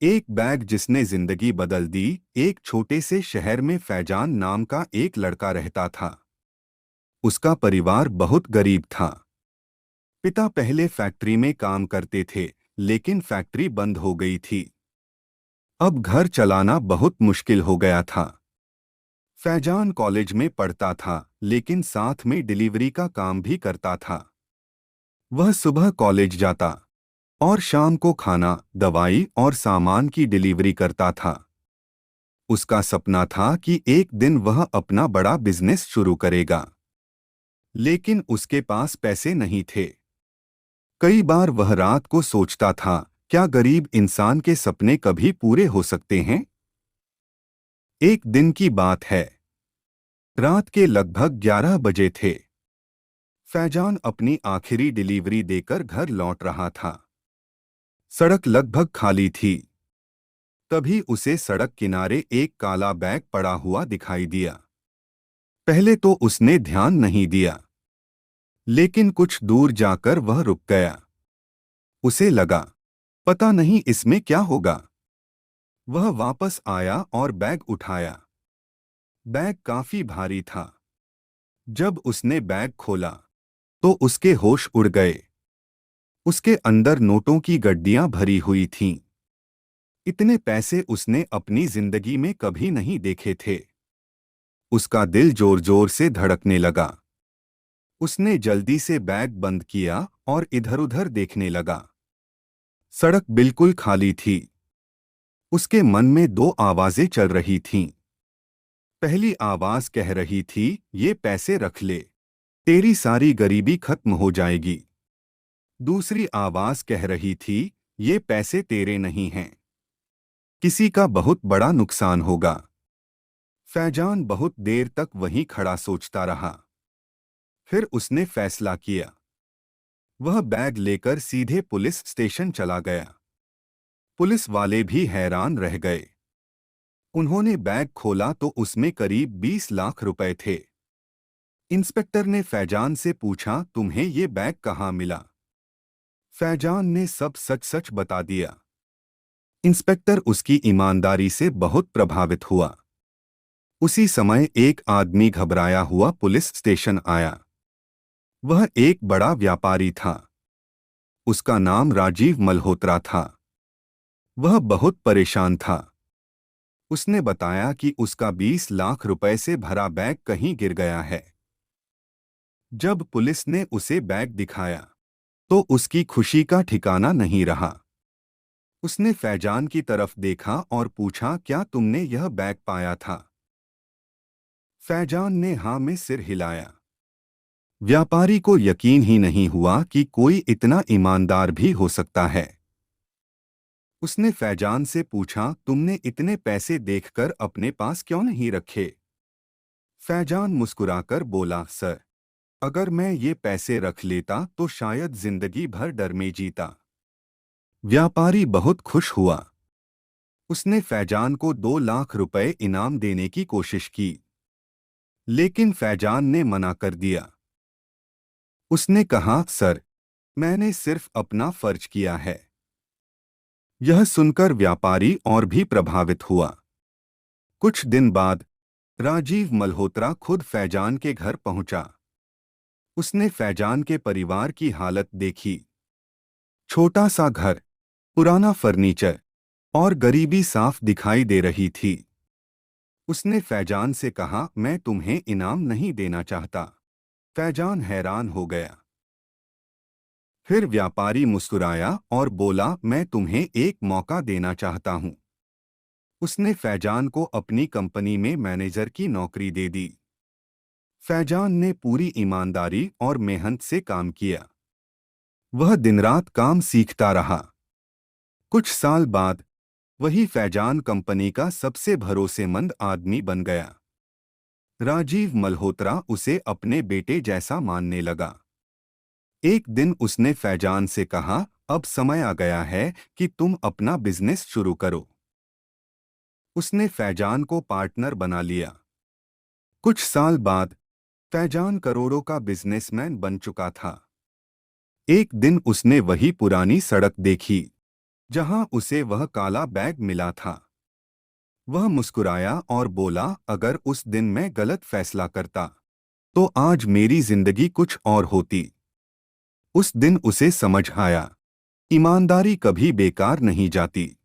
एक बैग जिसने जिंदगी बदल दी। एक छोटे से शहर में फैजान नाम का एक लड़का रहता था। उसका परिवार बहुत गरीब था। पिता पहले फैक्ट्री में काम करते थे, लेकिन फैक्ट्री बंद हो गई थी। अब घर चलाना बहुत मुश्किल हो गया था। फैजान कॉलेज में पढ़ता था, लेकिन साथ में डिलीवरी का काम भी करता था। वह सुबह कॉलेज जाता और शाम को खाना, दवाई और सामान की डिलीवरी करता था। उसका सपना था कि एक दिन वह अपना बड़ा बिजनेस शुरू करेगा, लेकिन उसके पास पैसे नहीं थे। कई बार वह रात को सोचता था, क्या गरीब इंसान के सपने कभी पूरे हो सकते हैं? एक दिन की बात है। रात के लगभग 11 बजे थे। फैजान अपनी आखिरी डिलीवरी देकर घर लौट रहा था। सड़क लगभग खाली थी। तभी उसे सड़क किनारे एक काला बैग पड़ा हुआ दिखाई दिया। पहले तो उसने ध्यान नहीं दिया, लेकिन कुछ दूर जाकर वह रुक गया। उसे लगा, पता नहीं इसमें क्या होगा। वह वापस आया और बैग उठाया। बैग काफी भारी था। जब उसने बैग खोला, तो उसके होश उड़ गए। उसके अंदर नोटों की गड्डियां भरी हुई थीं। इतने पैसे उसने अपनी जिंदगी में कभी नहीं देखे थे। उसका दिल जोर जोर से धड़कने लगा। उसने जल्दी से बैग बंद किया और इधर-उधर देखने लगा। सड़क बिल्कुल खाली थी। उसके मन में दो आवाजें चल रही थीं। पहली आवाज कह रही थी, ये पैसे रख ले, तेरी सारी गरीबी खत्म हो जाएगी। दूसरी आवाज कह रही थी, ये पैसे तेरे नहीं हैं, किसी का बहुत बड़ा नुकसान होगा। फैजान बहुत देर तक वहीं खड़ा सोचता रहा। फिर उसने फैसला किया। वह बैग लेकर सीधे पुलिस स्टेशन चला गया। पुलिस वाले भी हैरान रह गए। उन्होंने बैग खोला तो उसमें करीब 20 लाख रुपए थे। इंस्पेक्टर ने फैजान से पूछा, तुम्हें ये बैग कहाँ मिला? फैजान ने सब सच सच बता दिया। इंस्पेक्टर उसकी ईमानदारी से बहुत प्रभावित हुआ। उसी समय एक आदमी घबराया हुआ पुलिस स्टेशन आया। वह एक बड़ा व्यापारी था। उसका नाम राजीव मल्होत्रा था। वह बहुत परेशान था। उसने बताया कि उसका 20 लाख रुपए से भरा बैग कहीं गिर गया है। जब पुलिस ने उसे बैग दिखाया, तो उसकी खुशी का ठिकाना नहीं रहा। उसने फैजान की तरफ देखा और पूछा, क्या तुमने यह बैग पाया था? फैजान ने हाँ में सिर हिलाया। व्यापारी को यकीन ही नहीं हुआ कि कोई इतना ईमानदार भी हो सकता है। उसने फैजान से पूछा, तुमने इतने पैसे देखकर अपने पास क्यों नहीं रखे? फैजान मुस्कुराकर बोला, सर, अगर मैं ये पैसे रख लेता तो शायद जिंदगी भर डर में जीता। व्यापारी बहुत खुश हुआ। उसने फैजान को 2 लाख रुपए इनाम देने की कोशिश की, लेकिन फैजान ने मना कर दिया। उसने कहा, सर, मैंने सिर्फ अपना फर्ज किया है। यह सुनकर व्यापारी और भी प्रभावित हुआ। कुछ दिन बाद राजीव मल्होत्रा खुद फैजान के घर पहुंचा। उसने फैजान के परिवार की हालत देखी। छोटा सा घर, पुराना फर्नीचर और गरीबी साफ दिखाई दे रही थी। उसने फैजान से कहा, मैं तुम्हें इनाम नहीं देना चाहता। फैजान हैरान हो गया। फिर व्यापारी मुस्कुराया और बोला, मैं तुम्हें एक मौका देना चाहता हूं। उसने फैजान को अपनी कंपनी में मैनेजर की नौकरी दे दी। फैजान ने पूरी ईमानदारी और मेहनत से काम किया। वह दिन-रात काम सीखता रहा। कुछ साल बाद वही फैजान कंपनी का सबसे भरोसेमंद आदमी बन गया। राजीव मल्होत्रा उसे अपने बेटे जैसा मानने लगा। एक दिन उसने फैजान से कहा, अब समय आ गया है कि तुम अपना बिजनेस शुरू करो। उसने फैजान को पार्टनर बना लिया। कुछ साल बाद फैजान करोड़ों का बिजनेसमैन बन चुका था। एक दिन उसने वही पुरानी सड़क देखी। जहां उसे वह काला बैग मिला था। वह मुस्कुराया और बोला, अगर उस दिन मैं गलत फैसला करता तो आज मेरी जिंदगी कुछ और होती। उस दिन उसे समझ आया, ईमानदारी कभी बेकार नहीं जाती।